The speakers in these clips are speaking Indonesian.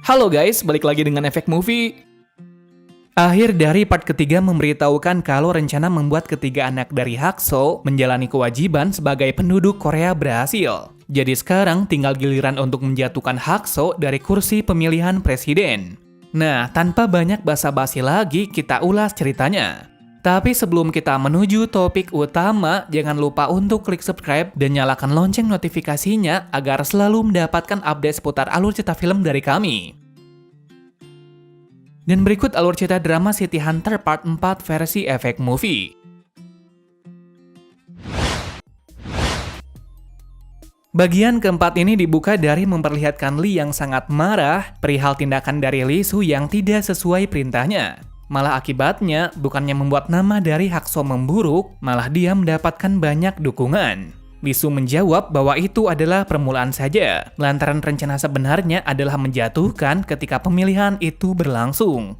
Halo guys, balik lagi dengan Efek Movie. Akhir dari part ketiga memberitahukan kalau rencana membuat ketiga anak dari Hakso menjalani kewajiban sebagai penduduk Korea berhasil. Jadi sekarang tinggal giliran untuk menjatuhkan Hakso dari kursi pemilihan presiden. Nah, tanpa banyak basa-basi lagi, kita ulas ceritanya. Tapi sebelum kita menuju topik utama, jangan lupa untuk klik subscribe dan nyalakan lonceng notifikasinya agar selalu mendapatkan update seputar alur cerita film dari kami. Dan berikut alur cerita drama City Hunter Part 4 versi Efek Movie. Bagian keempat ini dibuka dari memperlihatkan Lee yang sangat marah perihal tindakan dari Lee Soo yang tidak sesuai perintahnya. Malah akibatnya bukannya membuat nama dari Hakso memburuk, malah dia mendapatkan banyak dukungan. Lee Soo menjawab bahwa itu adalah permulaan saja, lantaran rencana sebenarnya adalah menjatuhkan ketika pemilihan itu berlangsung.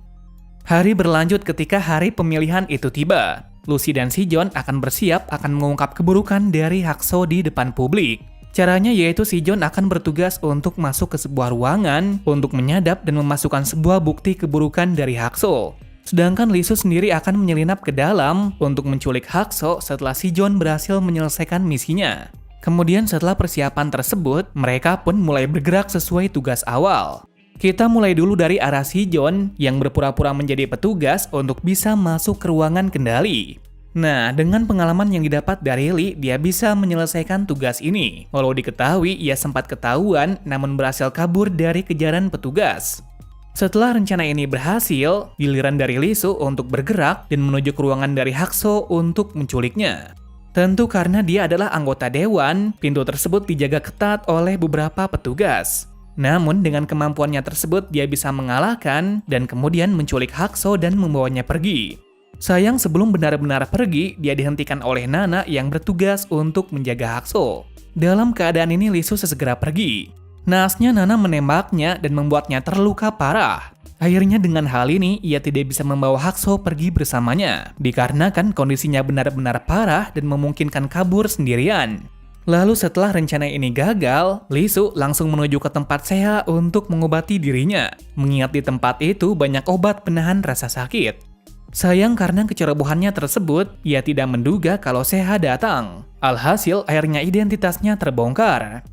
Hari berlanjut ketika hari pemilihan itu tiba. Lucy dan Sijon akan bersiap akan mengungkap keburukan dari Hakso di depan publik. Caranya yaitu Sijon akan bertugas untuk masuk ke sebuah ruangan untuk menyadap dan memasukkan sebuah bukti keburukan dari Hakso. Sedangkan Lee Soo sendiri akan menyelinap ke dalam untuk menculik Hakso setelah Sijon berhasil menyelesaikan misinya. Kemudian setelah persiapan tersebut, mereka pun mulai bergerak sesuai tugas awal. Kita mulai dulu dari arah Sijon yang berpura-pura menjadi petugas untuk bisa masuk ke ruangan kendali. Nah, dengan pengalaman yang didapat dari Lee, dia bisa menyelesaikan tugas ini. Walau diketahui ia sempat ketahuan namun berhasil kabur dari kejaran petugas. Setelah rencana ini berhasil, giliran dari Lee Soo untuk bergerak dan menuju ke ruangan dari Hakso untuk menculiknya. Tentu karena dia adalah anggota dewan, pintu tersebut dijaga ketat oleh beberapa petugas. Namun dengan kemampuannya tersebut dia bisa mengalahkan dan kemudian menculik Hakso dan membawanya pergi. Sayang sebelum benar-benar pergi, dia dihentikan oleh Nana yang bertugas untuk menjaga Hakso. Dalam keadaan ini Lee Soo sesegera pergi. Naasnya Nana menembaknya dan membuatnya terluka parah. Akhirnya dengan hal ini, ia tidak bisa membawa Hakso pergi bersamanya, dikarenakan kondisinya benar-benar parah dan memungkinkan kabur sendirian. Lalu setelah rencana ini gagal, Lee Soo langsung menuju ke tempat Seha untuk mengobati dirinya, mengingat di tempat itu banyak obat penahan rasa sakit. Sayang karena kecerobohannya tersebut, ia tidak menduga kalau Seha datang. Alhasil, akhirnya identitasnya terbongkar.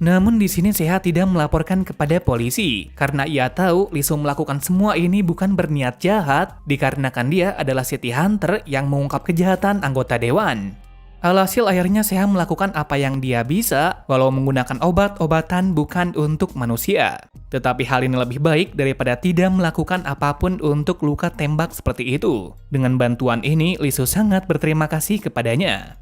Namun di sini Seha tidak melaporkan kepada polisi karena ia tahu Lee Soo melakukan semua ini bukan berniat jahat dikarenakan dia adalah City Hunter yang mengungkap kejahatan anggota dewan. Alhasil akhirnya Seha melakukan apa yang dia bisa walau menggunakan obat-obatan bukan untuk manusia. Tetapi hal ini lebih baik daripada tidak melakukan apapun untuk luka tembak seperti itu. Dengan bantuan ini Lee Soo sangat berterima kasih kepadanya.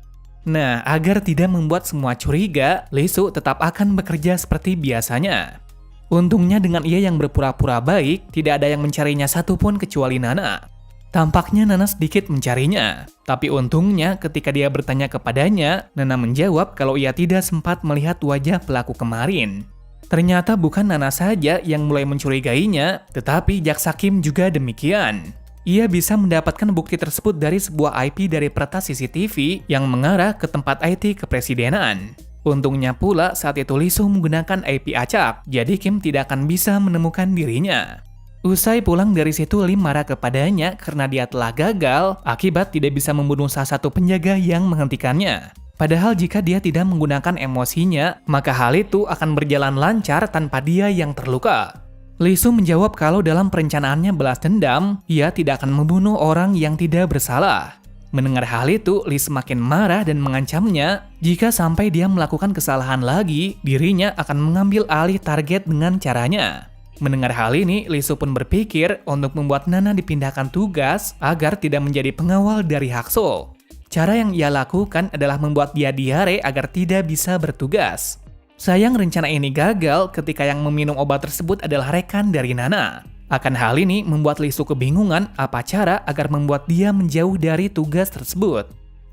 Nah, agar tidak membuat semua curiga, Lee Soo tetap akan bekerja seperti biasanya. Untungnya dengan ia yang berpura-pura baik, tidak ada yang mencarinya satupun kecuali Nana. Tampaknya Nana sedikit mencarinya, tapi untungnya ketika dia bertanya kepadanya, Nana menjawab kalau ia tidak sempat melihat wajah pelaku kemarin. Ternyata bukan Nana saja yang mulai mencurigainya, tetapi Jaksa Kim juga demikian. Ia bisa mendapatkan bukti tersebut dari sebuah IP dari peretas CCTV yang mengarah ke tempat IT kepresidenan. Untungnya pula saat itu Lee Soo menggunakan IP acak, jadi Kim tidak akan bisa menemukan dirinya. Usai pulang dari situ, Lee marah kepadanya karena dia telah gagal akibat tidak bisa membunuh salah satu penjaga yang menghentikannya. Padahal jika dia tidak menggunakan emosinya, maka hal itu akan berjalan lancar tanpa dia yang terluka. Lee Soo menjawab kalau dalam perencanaannya balas dendam, ia tidak akan membunuh orang yang tidak bersalah. Mendengar hal itu, Lee semakin marah dan mengancamnya jika sampai dia melakukan kesalahan lagi, dirinya akan mengambil alih target dengan caranya. Mendengar hal ini, Lee Soo pun berpikir untuk membuat Nana dipindahkan tugas agar tidak menjadi pengawal dari Hakso. Cara yang ia lakukan adalah membuat dia diare agar tidak bisa bertugas. Sayang rencana ini gagal ketika yang meminum obat tersebut adalah rekan dari Nana. Akan hal ini membuat Lee Soo kebingungan apa cara agar membuat dia menjauh dari tugas tersebut.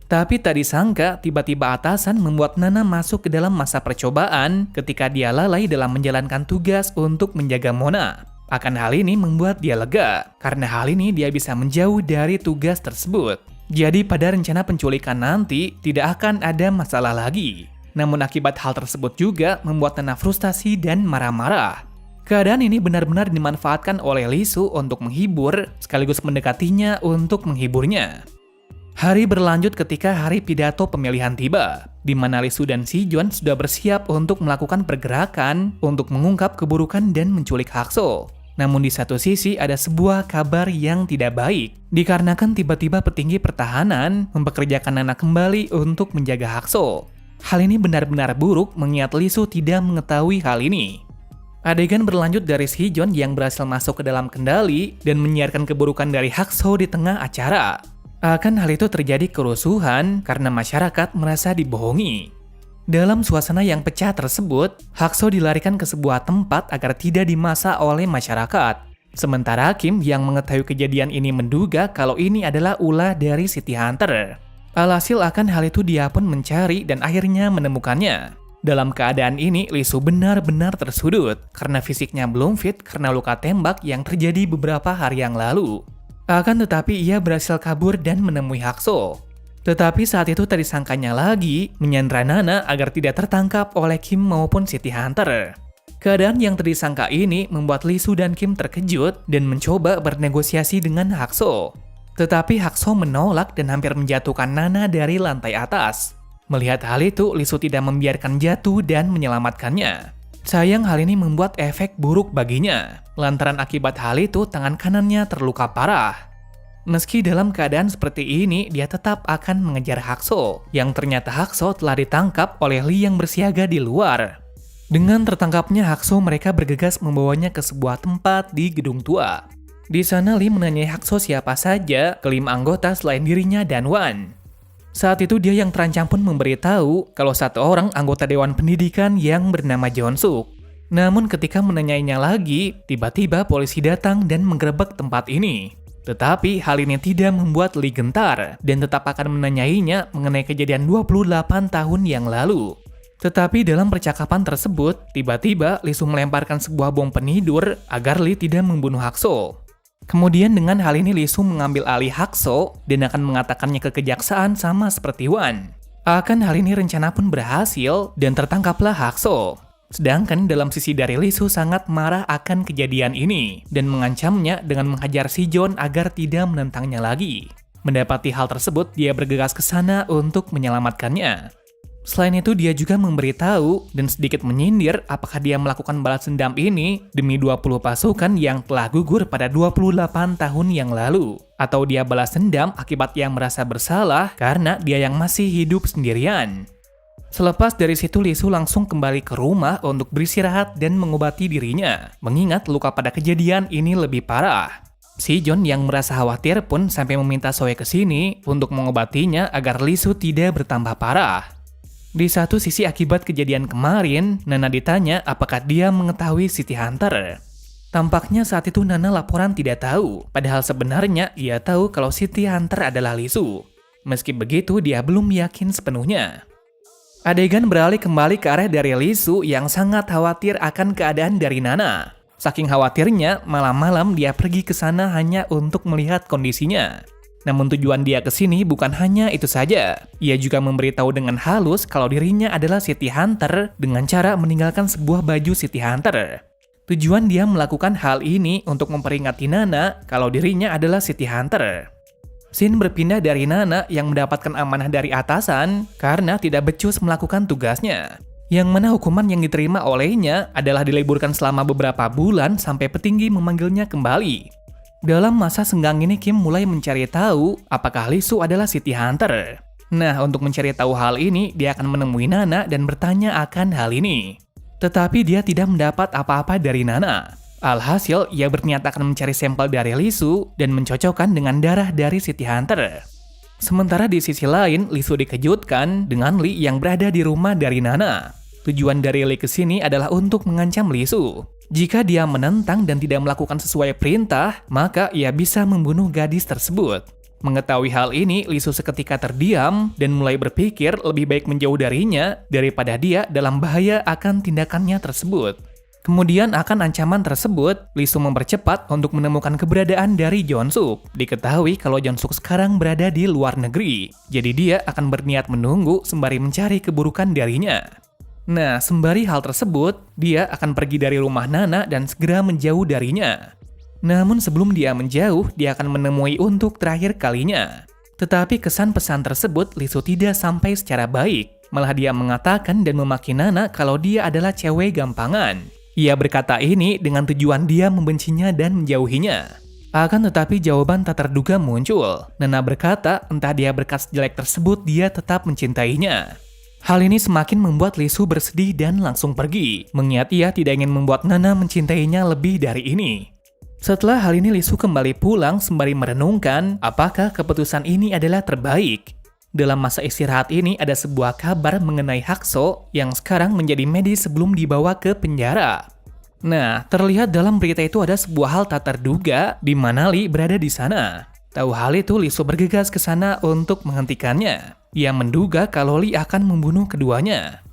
Tapi tak disangka, tiba-tiba atasan membuat Nana masuk ke dalam masa percobaan ketika dia lalai dalam menjalankan tugas untuk menjaga Mona. Akan hal ini membuat dia lega, karena hal ini dia bisa menjauh dari tugas tersebut. Jadi pada rencana penculikan nanti tidak akan ada masalah lagi. Namun akibat hal tersebut juga membuat Nana frustasi dan marah-marah. Keadaan ini benar-benar dimanfaatkan oleh Lee Soo untuk menghibur sekaligus mendekatinya untuk menghiburnya. Hari berlanjut ketika hari pidato pemilihan tiba, di mana Lee Soo dan Si-jeon sudah bersiap untuk melakukan pergerakan untuk mengungkap keburukan dan menculik Hak-soo. Namun di satu sisi ada sebuah kabar yang tidak baik, dikarenakan tiba-tiba petinggi pertahanan mempekerjakan Nana kembali untuk menjaga Hak-soo. Hal ini benar-benar buruk mengingat Lee Soo tidak mengetahui hal ini. Adegan berlanjut dari Si-jeon yang berhasil masuk ke dalam kendali dan menyiarkan keburukan dari Hak-soo di tengah acara. Akan hal itu terjadi kerusuhan karena masyarakat merasa dibohongi. Dalam suasana yang pecah tersebut, Hak-soo dilarikan ke sebuah tempat agar tidak dimasa oleh masyarakat. Sementara Kim yang mengetahui kejadian ini menduga kalau ini adalah ulah dari City Hunter. Alhasil akan hal itu dia pun mencari dan akhirnya menemukannya. Dalam keadaan ini, Lee Soo benar-benar tersudut karena fisiknya belum fit karena luka tembak yang terjadi beberapa hari yang lalu. Akan tetapi ia berhasil kabur dan menemui Hak-soo. Tetapi saat itu tak disangkanya lagi menyandra Nana agar tidak tertangkap oleh Kim maupun City Hunter. Keadaan yang tak disangka ini membuat Lee Soo dan Kim terkejut dan mencoba bernegosiasi dengan Hak-soo. Tetapi Hak-soo menolak dan hampir menjatuhkan Nana dari lantai atas. Melihat hal itu, Lee Soo tidak membiarkan jatuh dan menyelamatkannya. Sayang hal ini membuat efek buruk baginya. Lantaran akibat hal itu, tangan kanannya terluka parah. Meski dalam keadaan seperti ini, dia tetap akan mengejar Hak-soo, yang ternyata Hak-soo telah ditangkap oleh Lee yang bersiaga di luar. Dengan tertangkapnya Hak-soo, mereka bergegas membawanya ke sebuah tempat di gedung tua. Di sana Lee menanyai Hak-soo siapa saja kelima anggota selain dirinya dan Wan. Saat itu dia yang terancam pun memberitahu kalau satu orang anggota Dewan Pendidikan yang bernama Jeon-suk. Namun ketika menanyainya lagi, tiba-tiba polisi datang dan menggerebek tempat ini. Tetapi hal ini tidak membuat Lee gentar dan tetap akan menanyainya mengenai kejadian 28 tahun yang lalu. Tetapi dalam percakapan tersebut, tiba-tiba Lee Soo melemparkan sebuah bom penidur agar Lee tidak membunuh Hak-soo. Kemudian dengan hal ini Lee Soo mengambil alih Hak-soo dan akan mengatakannya ke kejaksaan sama seperti Wan. Akan hal ini rencana pun berhasil dan tertangkaplah Hak-soo. Sedangkan dalam sisi dari Lee Soo sangat marah akan kejadian ini dan mengancamnya dengan menghajar Si-jeon agar tidak menentangnya lagi. Mendapati hal tersebut, dia bergegas ke sana untuk menyelamatkannya. Selain itu dia juga memberitahu dan sedikit menyindir apakah dia melakukan balas dendam ini demi 20 pasukan yang telah gugur pada 28 tahun yang lalu. Atau dia balas dendam akibat yang merasa bersalah karena dia yang masih hidup sendirian. Selepas dari situ Lee Soo langsung kembali ke rumah untuk beristirahat dan mengobati dirinya, mengingat luka pada kejadian ini lebih parah. Si-jeon yang merasa khawatir pun sampai meminta Soe ke sini untuk mengobatinya agar Lee Soo tidak bertambah parah. Di satu sisi akibat kejadian kemarin, Nana ditanya apakah dia mengetahui City Hunter. Tampaknya saat itu Nana laporan tidak tahu, padahal sebenarnya ia tahu kalau City Hunter adalah Lee Soo. Meski begitu, dia belum yakin sepenuhnya. Adegan beralih kembali ke arah dari Lee Soo yang sangat khawatir akan keadaan dari Nana. Saking khawatirnya, malam-malam dia pergi ke sana hanya untuk melihat kondisinya. Namun tujuan dia ke sini bukan hanya itu saja. Ia juga memberitahu dengan halus kalau dirinya adalah City Hunter dengan cara meninggalkan sebuah baju City Hunter. Tujuan dia melakukan hal ini untuk memperingati Nana kalau dirinya adalah City Hunter. Scene berpindah dari Nana yang mendapatkan amanah dari atasan karena tidak becus melakukan tugasnya. Yang mana hukuman yang diterima olehnya adalah diliburkan selama beberapa bulan sampai petinggi memanggilnya kembali. Dalam masa senggang ini Kim mulai mencari tahu apakah Lee Soo adalah City Hunter. Nah, untuk mencari tahu hal ini, dia akan menemui Nana dan bertanya akan hal ini. Tetapi dia tidak mendapat apa-apa dari Nana. Alhasil, ia berniat akan mencari sampel dari Lee Soo dan mencocokkan dengan darah dari City Hunter. Sementara di sisi lain, Lee Soo dikejutkan dengan Lee yang berada di rumah dari Nana. Tujuan dari Lee kesini adalah untuk mengancam Lee Soo. Jika dia menentang dan tidak melakukan sesuai perintah, maka ia bisa membunuh gadis tersebut. Mengetahui hal ini, Lee Soo seketika terdiam dan mulai berpikir lebih baik menjauh darinya daripada dia dalam bahaya akan tindakannya tersebut. Kemudian akan ancaman tersebut, Lee Soo mempercepat untuk menemukan keberadaan dari Jeon-suk. Diketahui kalau Jeon-suk sekarang berada di luar negeri, jadi dia akan berniat menunggu sembari mencari keburukan darinya. Nah, sembari hal tersebut, dia akan pergi dari rumah Nana dan segera menjauh darinya. Namun sebelum dia menjauh, dia akan menemui untuk terakhir kalinya. Tetapi kesan pesan tersebut Lee Soo tidak sampai secara baik. Malah dia mengatakan dan memaki Nana kalau dia adalah cewek gampangan. Ia berkata ini dengan tujuan dia membencinya dan menjauhinya. Akan tetapi jawaban tak terduga muncul. Nana berkata entah dia berkat jelek tersebut dia tetap mencintainya. Hal ini semakin membuat Lee Soo bersedih dan langsung pergi. Mengingat ia tidak ingin membuat Nana mencintainya lebih dari ini. Setelah hal ini Lee Soo kembali pulang sembari merenungkan apakah keputusan ini adalah terbaik. Dalam masa istirahat ini ada sebuah kabar mengenai Hakso yang sekarang menjadi medis sebelum dibawa ke penjara. Nah, terlihat dalam berita itu ada sebuah hal tak terduga di mana Lee berada di sana. Tahu hal itu, Lee Soo bergegas ke sana untuk menghentikannya. Ia menduga kalau Lee akan membunuh keduanya.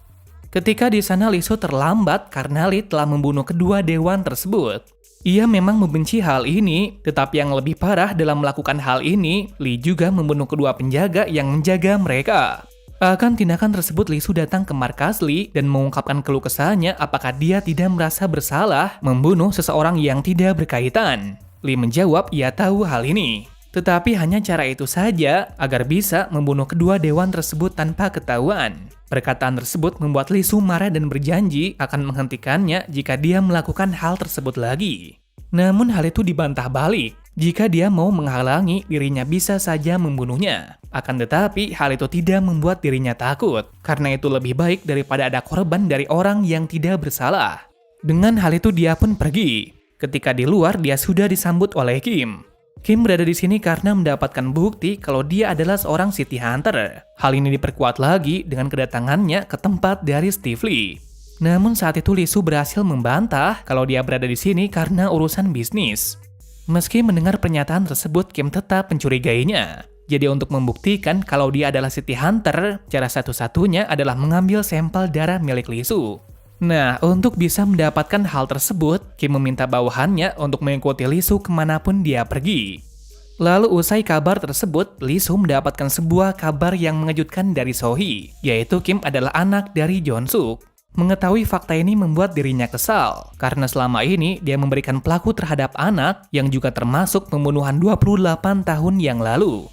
Ketika di sana Lee Soo terlambat karena Lee telah membunuh kedua dewan tersebut. Ia memang membenci hal ini, tetapi yang lebih parah dalam melakukan hal ini, Lee juga membunuh kedua penjaga yang menjaga mereka. Akan tindakan tersebut, Lee Soo datang ke markas Lee dan mengungkapkan keluh kesahnya apakah dia tidak merasa bersalah membunuh seseorang yang tidak berkaitan. Lee menjawab ia tahu hal ini. Tetapi hanya cara itu saja agar bisa membunuh kedua dewan tersebut tanpa ketahuan. Perkataan tersebut membuat Lee Soo marah dan berjanji akan menghentikannya jika dia melakukan hal tersebut lagi. Namun hal itu dibantah balik. Jika dia mau menghalangi, dirinya bisa saja membunuhnya. Akan tetapi hal itu tidak membuat dirinya takut, karena itu lebih baik daripada ada korban dari orang yang tidak bersalah. Dengan hal itu dia pun pergi. Ketika di luar dia sudah disambut oleh Kim. Kim berada di sini karena mendapatkan bukti kalau dia adalah seorang city hunter. Hal ini diperkuat lagi dengan kedatangannya ke tempat dari Steve Lee. Namun saat itu Lee Soo berhasil membantah kalau dia berada di sini karena urusan bisnis. Meski mendengar pernyataan tersebut, Kim tetap mencurigainya. Jadi untuk membuktikan kalau dia adalah city hunter, cara satu-satunya adalah mengambil sampel darah milik Lee Soo. Nah, untuk bisa mendapatkan hal tersebut, Kim meminta bawahannya untuk mengikuti Lee Soo kemanapun dia pergi. Lalu usai kabar tersebut, Lee Soo mendapatkan sebuah kabar yang mengejutkan dari Sohee, yaitu Kim adalah anak dari Jeon-suk. Mengetahui fakta ini membuat dirinya kesal, karena selama ini dia memberikan pelaku terhadap anak yang juga termasuk pembunuhan 28 tahun yang lalu.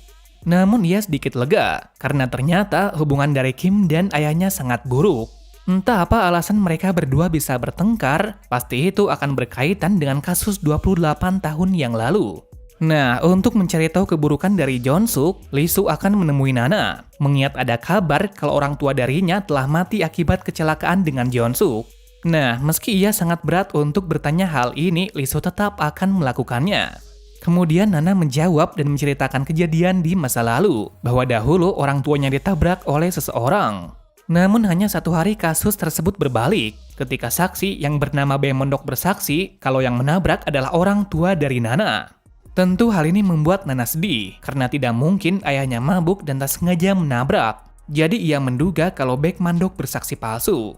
Namun ia sedikit lega, karena ternyata hubungan dari Kim dan ayahnya sangat buruk. Entah apa alasan mereka berdua bisa bertengkar, pasti itu akan berkaitan dengan kasus 28 tahun yang lalu. Nah, untuk mencari tahu keburukan dari Jeon-suk, Lee Soo akan menemui Nana. Mengingat ada kabar kalau orang tua darinya telah mati akibat kecelakaan dengan Jeon-suk. Nah, meski ia sangat berat untuk bertanya hal ini, Lee Soo tetap akan melakukannya. Kemudian Nana menjawab dan menceritakan kejadian di masa lalu, bahwa dahulu orang tuanya ditabrak oleh seseorang. Namun hanya satu hari kasus tersebut berbalik, ketika saksi yang bernama Baemondok bersaksi kalau yang menabrak adalah orang tua dari Nana. Tentu hal ini membuat Nana sedih, karena tidak mungkin ayahnya mabuk dan tak sengaja menabrak. Jadi ia menduga kalau Baemondok bersaksi palsu.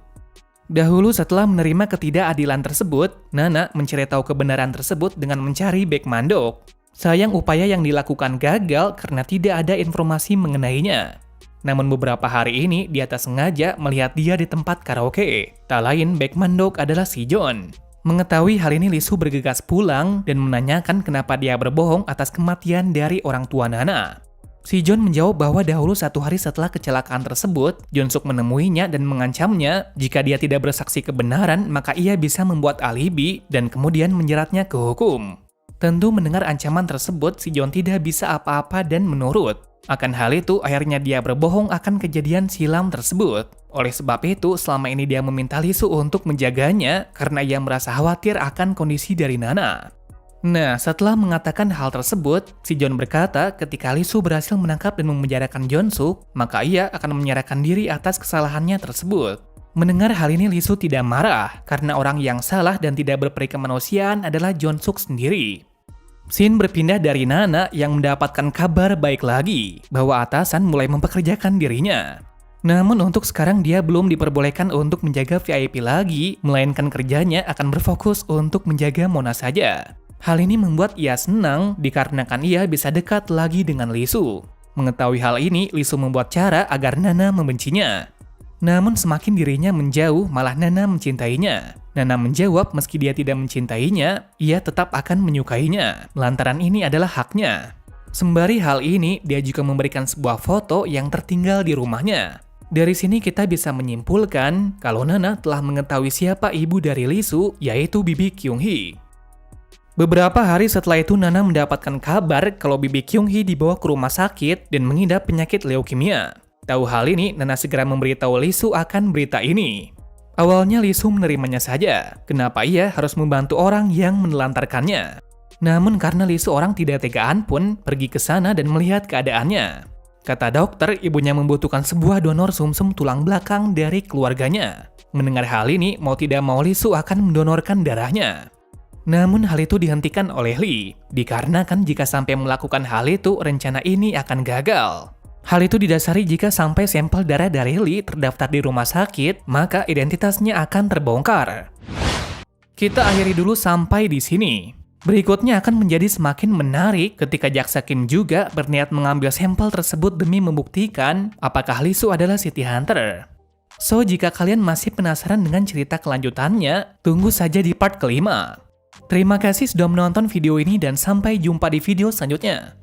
Dahulu setelah menerima ketidakadilan tersebut, Nana mencari tahu kebenaran tersebut dengan mencari Baemondok. Sayang upaya yang dilakukan gagal karena tidak ada informasi mengenainya. Namun beberapa hari ini dia tak sengaja melihat dia di tempat karaoke. Tak lain Baemondok adalah Si Jeon. Mengetahui hal ini Lee Soo bergegas pulang dan menanyakan kenapa dia berbohong atas kematian dari orang tua Nana. Si Jeon menjawab bahwa dahulu satu hari setelah kecelakaan tersebut, Jeon-suk menemuinya dan mengancamnya jika dia tidak bersaksi kebenaran maka ia bisa membuat alibi dan kemudian menjeratnya ke hukum. Tentu mendengar ancaman tersebut Si Jeon tidak bisa apa-apa dan menurut. Akan hal itu, akhirnya dia berbohong akan kejadian silam tersebut. Oleh sebab itu, selama ini dia meminta Lee Soo untuk menjaganya karena ia merasa khawatir akan kondisi dari Nana. Nah, setelah mengatakan hal tersebut, Si Jeon berkata ketika Lee Soo berhasil menangkap dan memenjarakan Jeon-suk, maka ia akan menyerahkan diri atas kesalahannya tersebut. Mendengar hal ini Lee Soo tidak marah, karena orang yang salah dan tidak berperi kemanusiaan adalah Jeon-suk sendiri. Scene berpindah dari Nana yang mendapatkan kabar baik lagi, bahwa atasan mulai mempekerjakan dirinya. Namun untuk sekarang dia belum diperbolehkan untuk menjaga VIP lagi, melainkan kerjanya akan berfokus untuk menjaga Mona saja. Hal ini membuat ia senang dikarenakan ia bisa dekat lagi dengan Lee Soo. Mengetahui hal ini, Lee Soo membuat cara agar Nana membencinya. Namun semakin dirinya menjauh, malah Nana mencintainya. Nana menjawab meski dia tidak mencintainya, ia tetap akan menyukainya, lantaran ini adalah haknya. Sembari hal ini, dia juga memberikan sebuah foto yang tertinggal di rumahnya. Dari sini kita bisa menyimpulkan kalau Nana telah mengetahui siapa ibu dari Lee Soo, yaitu Bibi Kyung-hee. Beberapa hari setelah itu Nana mendapatkan kabar kalau Bibi Kyung-hee dibawa ke rumah sakit dan mengidap penyakit leukemia. Tahu hal ini, Nana segera memberitahu Lee Soo akan berita ini. Awalnya Lee Soo menerimanya saja, kenapa ia harus membantu orang yang menelantarkannya. Namun karena Lee Soo orang tidak tegaan pun pergi ke sana dan melihat keadaannya. Kata dokter, ibunya membutuhkan sebuah donor sumsum tulang belakang dari keluarganya. Mendengar hal ini, mau tidak mau Lee Soo akan mendonorkan darahnya. Namun hal itu dihentikan oleh Lee, dikarenakan jika sampai melakukan hal itu, rencana ini akan gagal. Hal itu didasari jika sampai sampel darah dari Lee terdaftar di rumah sakit, maka identitasnya akan terbongkar. Kita akhiri dulu sampai di sini. Berikutnya akan menjadi semakin menarik ketika Jaksa Kim juga berniat mengambil sampel tersebut demi membuktikan apakah Lee Soo adalah City Hunter. So, jika kalian masih penasaran dengan cerita kelanjutannya, tunggu saja di part kelima. Terima kasih sudah menonton video ini dan sampai jumpa di video selanjutnya.